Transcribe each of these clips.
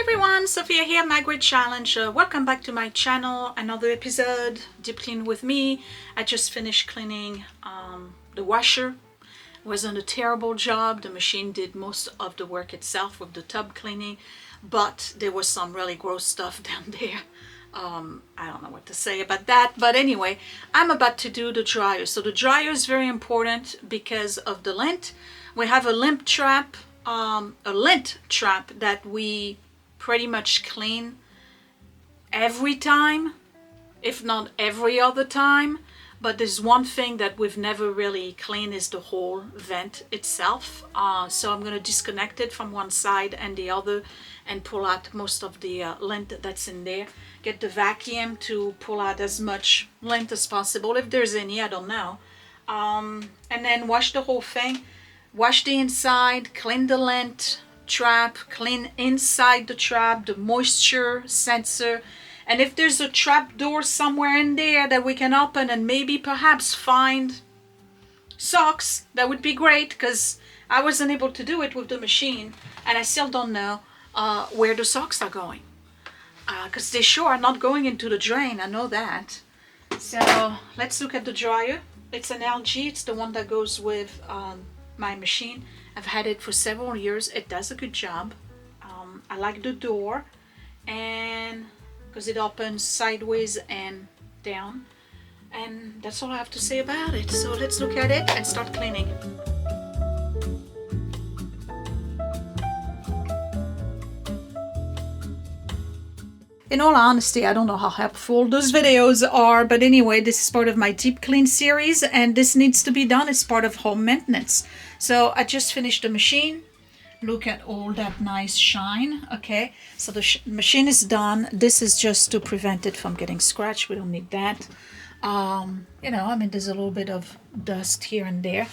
Everyone, Sophia here, My Great Challenge. Welcome back to my channel. Another episode, Deep Clean with me. I just finished cleaning the washer. It wasn't a terrible job. The machine did most of the work itself with the tub cleaning, but there was some really gross stuff down there. I don't know what to say about that, but anyway, I'm about to do the dryer. So the dryer is very important because of the lint. We have a lint trap that we pretty much clean every time, if not every other time. But there's one thing that we've never really cleaned is the whole vent itself. So I'm going to disconnect it from one side and the other and pull out most of the lint that's in there. Get the vacuum to pull out as much lint as possible, if there's any, I don't know. And then wash the whole thing. Wash the inside, clean the lint trap, clean inside the trap, the moisture sensor. And if there's a trap door somewhere in there that we can open and maybe perhaps find socks, that would be great, because I wasn't able to do it with the machine and I still don't know where the socks are going, because they sure are not going into the drain, I know that. So let's look at the dryer. It's an LG, it's the one that goes with my machine. I've had it for several years. It does a good job. I like the door, and because it opens sideways and down, and that's all I have to say about it. So let's look at it and start cleaning. In all honesty, I don't know how helpful those videos are, but anyway, this is part of my deep clean series and this needs to be done as part of home maintenance. So I just finished the machine. Look at all that nice shine. Okay, so the machine is done. This is just to prevent it from getting scratched. We don't need that. You know, I mean, there's a little bit of dust here and there.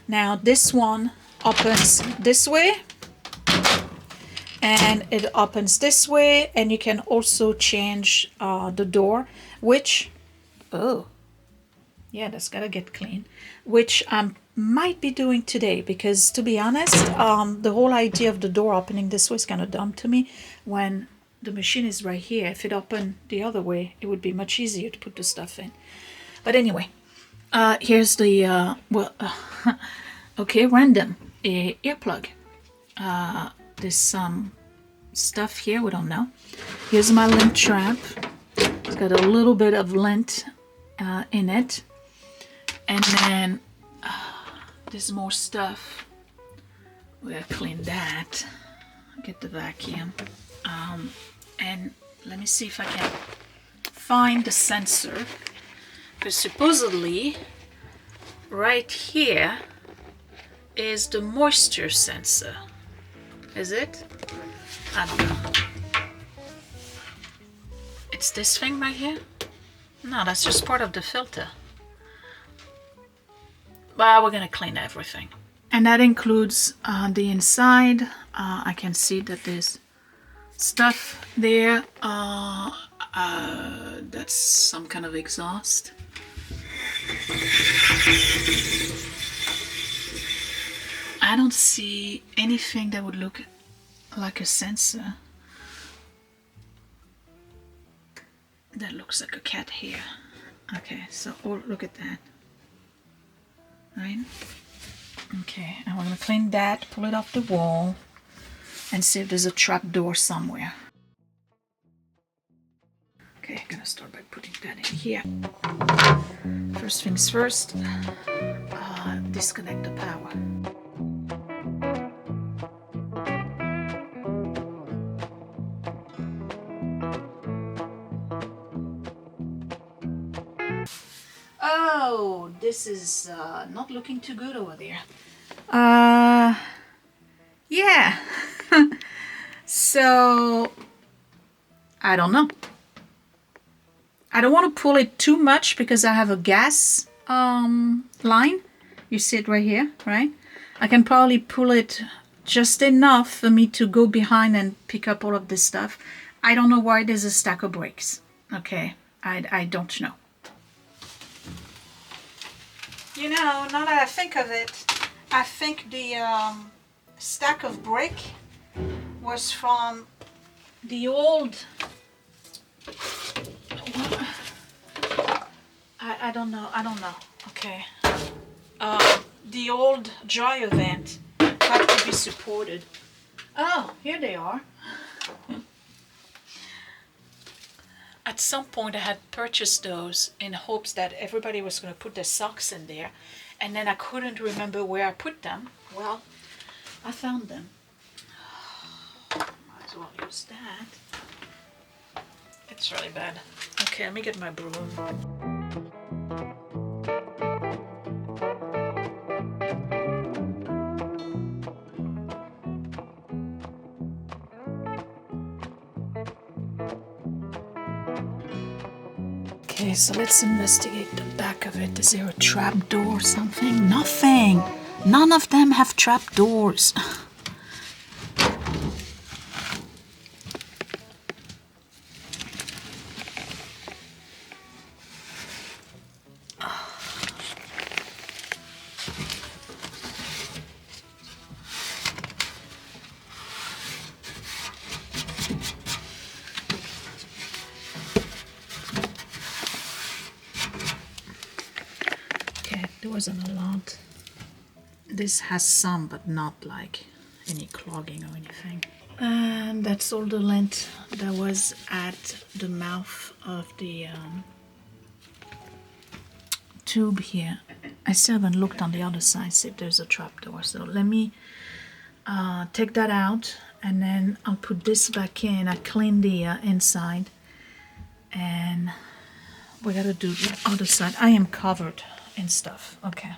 Now this one opens this way, and it opens this way, and you can also change the door, which, oh yeah, that's gotta get clean, which I might be doing today, because to be honest, the whole idea of the door opening this way is kind of dumb to me when the machine is right here. If it opened the other way, it would be much easier to put the stuff in. But anyway, here's the okay, random earplug. There's some stuff here, we don't know. Here's my lint trap. It's got a little bit of lint in it. And then there's more stuff. We gotta clean that. Get the vacuum. And let me see if I can find the sensor. Because supposedly, right here is the moisture sensor. Is it? I don't know. It's this thing right here? No, that's just part of the filter. Well, we're gonna clean everything. And that includes the inside. I can see that there's stuff there. That's some kind of exhaust. I don't see anything that would look like a sensor. That looks like a cat hair. Okay, so oh, look at that. Right? Okay, and we're gonna clean that, pull it off the wall, and see if there's a trap door somewhere. Okay, I'm gonna start by putting that in here. First things first, disconnect the power. Oh, this is not looking too good over there. Yeah. So, I don't know. I don't want to pull it too much because I have a gas line. You see it right here, right? I can probably pull it just enough for me to go behind and pick up all of this stuff. I don't know why there's a stack of bricks. Okay, I don't know. You know, now that I think of it, I think the stack of brick was from The old, I don't know, okay. The old dryer vent had to be supported. Oh, here they are. At some point I had purchased those in hopes that everybody was going to put their socks in there, and then I couldn't remember where I put them. Well, I found them. Might as well use that. It's really bad. Okay, let me get my broom. Okay, so let's investigate the back of it. Is there a trap door or something? Nothing. None of them have trap doors. There wasn't a lot. This has some, but not like any clogging or anything. And that's all the lint that was at the mouth of the tube here. I still haven't looked on the other side, see if there's a trapdoor. So let me take that out, and then I'll put this back in. I clean the inside, and we gotta do the other side. I am covered in stuff. Okay.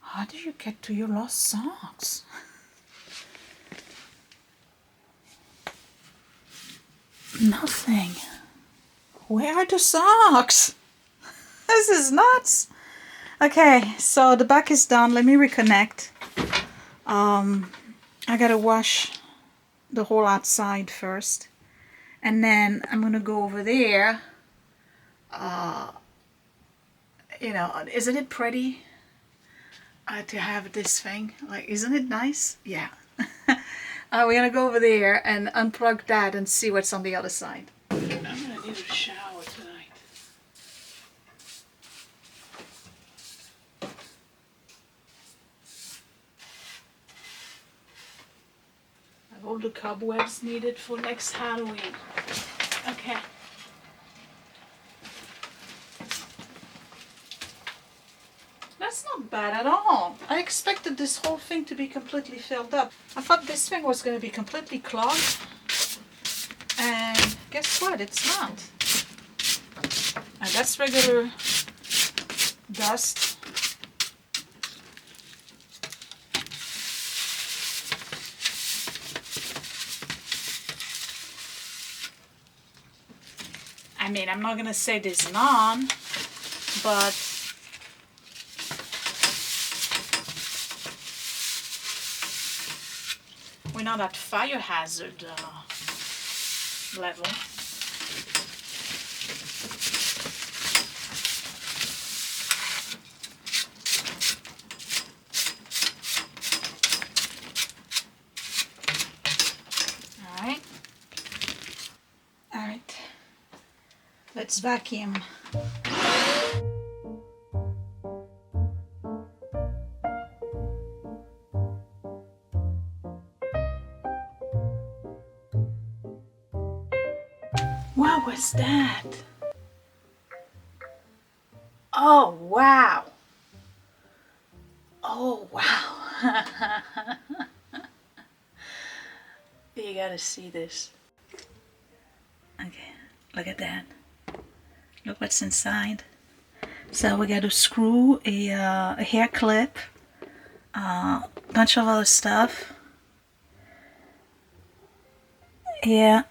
How did you get to your lost socks? Nothing. Where are the socks? This is nuts. Okay, so the back is done. Let me reconnect. I gotta wash the whole outside first, and then I'm gonna go over there. You know, isn't it pretty to have this thing? Like, isn't it nice? Yeah. We're gonna go over there and unplug that and see what's on the other side. I'm gonna need a shower tonight. I have all the cobwebs needed for next Halloween. Okay. That's not bad at all. I expected this whole thing to be completely filled up. I thought this thing was going to be completely clogged. And guess what? It's not. And that's regular dust. I mean, I'm not going to say there's none, but we're not at fire hazard level. All right. Let's vacuum. What was that? Oh, wow. Oh, wow. You gotta see this. Okay, look at that. Look what's inside. So we got to screw a hair clip, a bunch of other stuff. Yeah.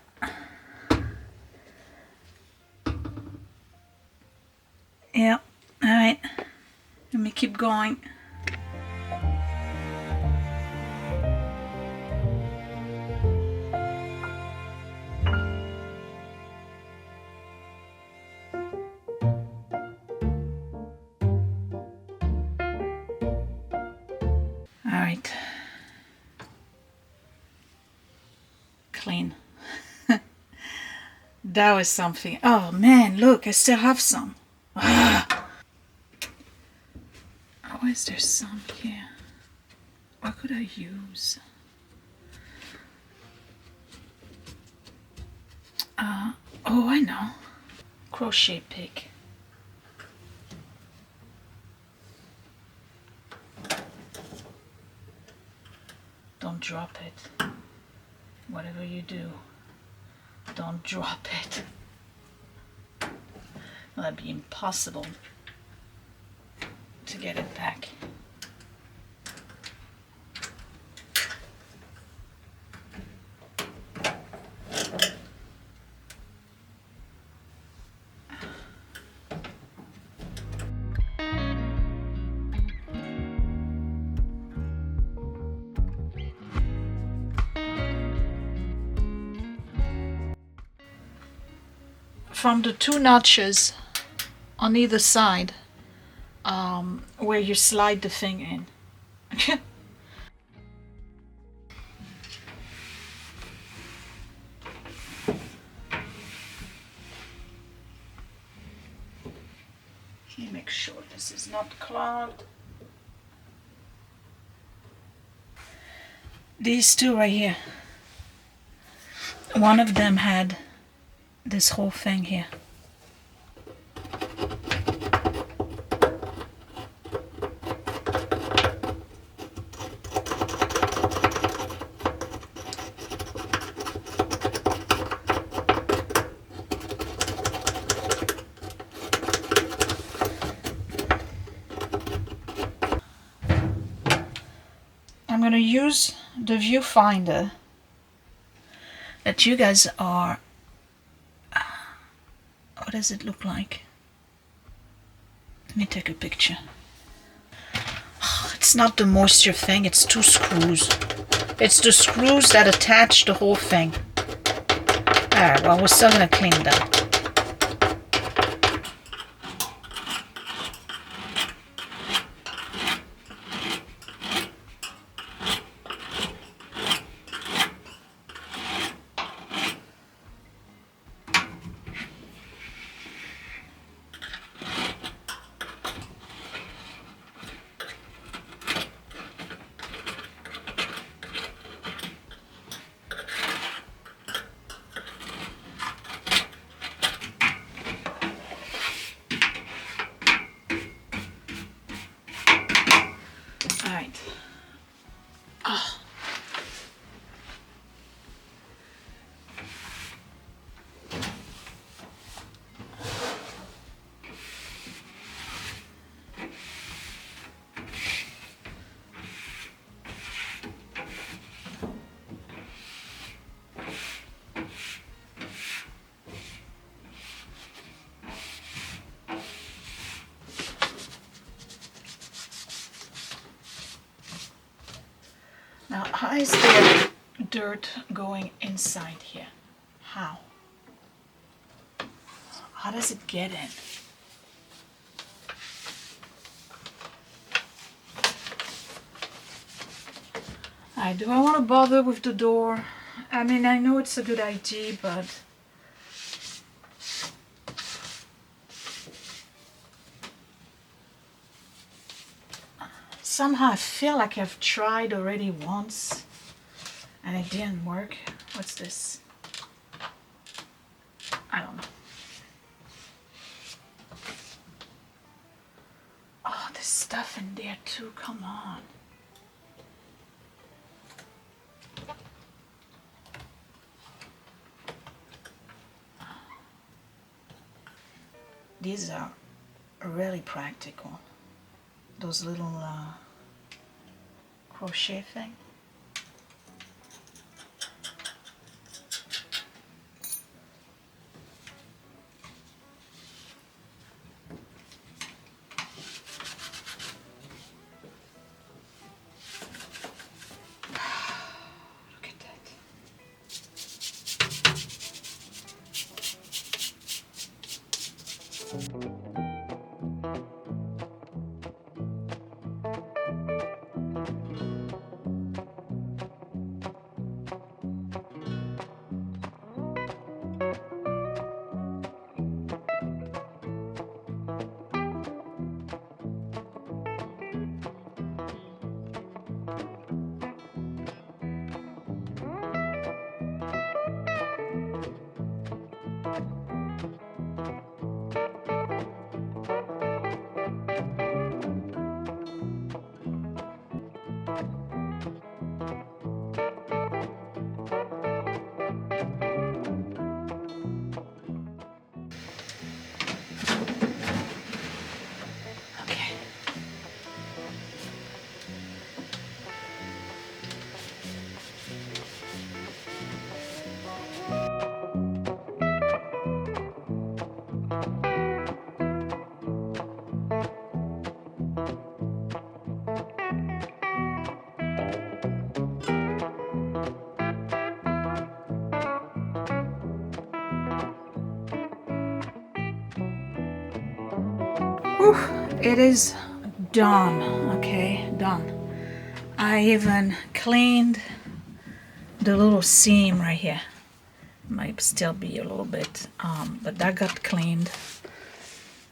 Yeah. All right. Let me keep going. All right. Clean. That was something. Oh man, look, I still have some. Ah. Oh, is there some here? What could I use? Oh, I know. Crochet pick. Don't drop it. Whatever you do, don't drop it. Well, that'd be impossible to get it back. From the two notches on either side, where you slide the thing in. Let me make sure this is not clogged. These two right here, one of them had this whole thing here. I'm going to use the viewfinder that you guys are. What does it look like? Let me take a picture. It's not the moisture thing, it's two screws. It's the screws that attach the whole thing. Alright, well, we're still going to clean that. Now, how is there dirt going inside here? How? How does it get in? Do I want to bother with the door? I mean, I know it's a good idea, but somehow I feel like I've tried already once and it didn't work. What's this? I don't know. Oh, there's stuff in there too, come on. These are really practical. Those little crochet thing. Whew, it is done. Okay, done. I even cleaned the little seam right here. Might still be a little bit, but that got cleaned.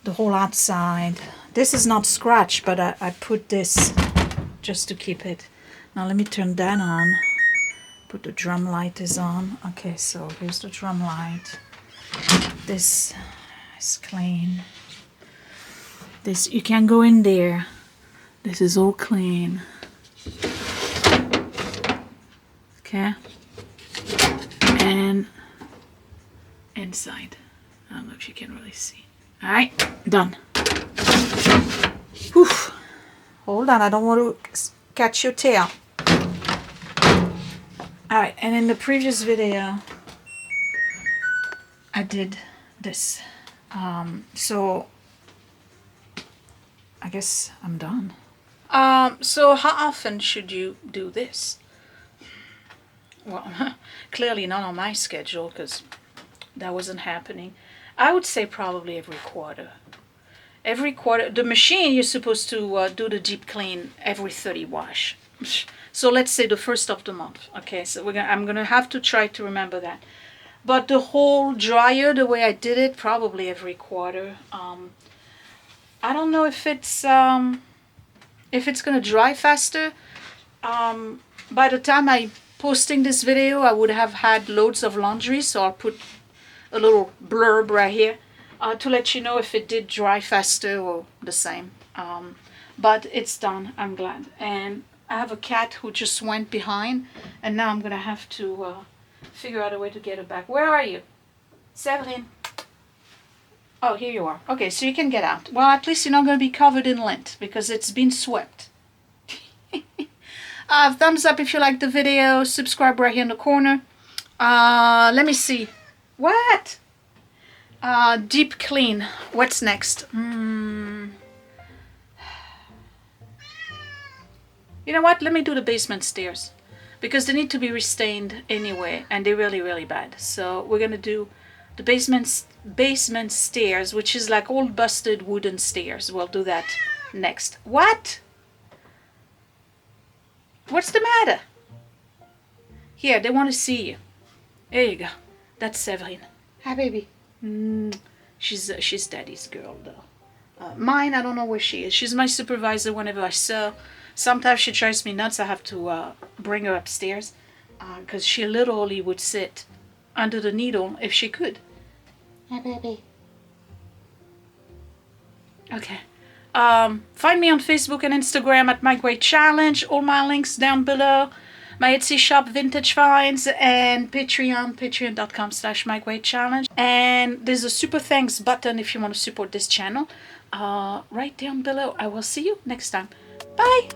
The whole outside. This is not scratched, but I put this just to keep it. Now let me turn that on. Put the drum light is on. Okay, so here's the drum light. This is clean. This, you can go in there. This is all clean. Okay. And inside. I don't know if you can really see. All right, done. Whew. Hold on, I don't want to catch your tail. All right, and in the previous video, I did this. So I guess I'm done. So how often should you do this? Well, clearly not on my schedule because that wasn't happening. I would say probably every quarter. Every quarter. The machine, you're supposed to do the deep clean every 30 wash. So let's say the first of the month. Okay, so I'm gonna have to try to remember that. But the whole dryer, the way I did it, probably every quarter. I don't know if it's gonna dry faster. By the time I'm posting this video, I would have had loads of laundry, so I'll put a little blurb right here to let you know if it did dry faster or the same. But it's done. I'm glad. And I have a cat who just went behind, and now I'm gonna have to figure out a way to get her back. Where are you, Severine? Oh, here you are. Okay, so you can get out. Well, at least you're not going to be covered in lint because it's been swept. Thumbs up if you like the video. Subscribe right here in the corner. Let me see. What? Deep clean. What's next? You know what? Let me do the basement stairs because they need to be restained anyway, and they're really, really bad. So we're going to do the basement stairs, which is like old busted wooden stairs. We'll do that next. What? What's the matter? Here, they want to see you. There you go. That's Severine. Hi, baby. She's daddy's girl, though. Mine, I don't know where she is. She's my supervisor whenever I sew. Sometimes she drives me nuts. I have to bring her upstairs because she literally would sit under the needle if she could. Hi, baby. Okay. Find me on Facebook and Instagram at mygreatchallenge. All my links down below. My Etsy shop, Vintage Finds, and Patreon, patreon.com/mygreatchallenge. And there's a super thanks button if you want to support this channel right down below. I will see you next time. Bye!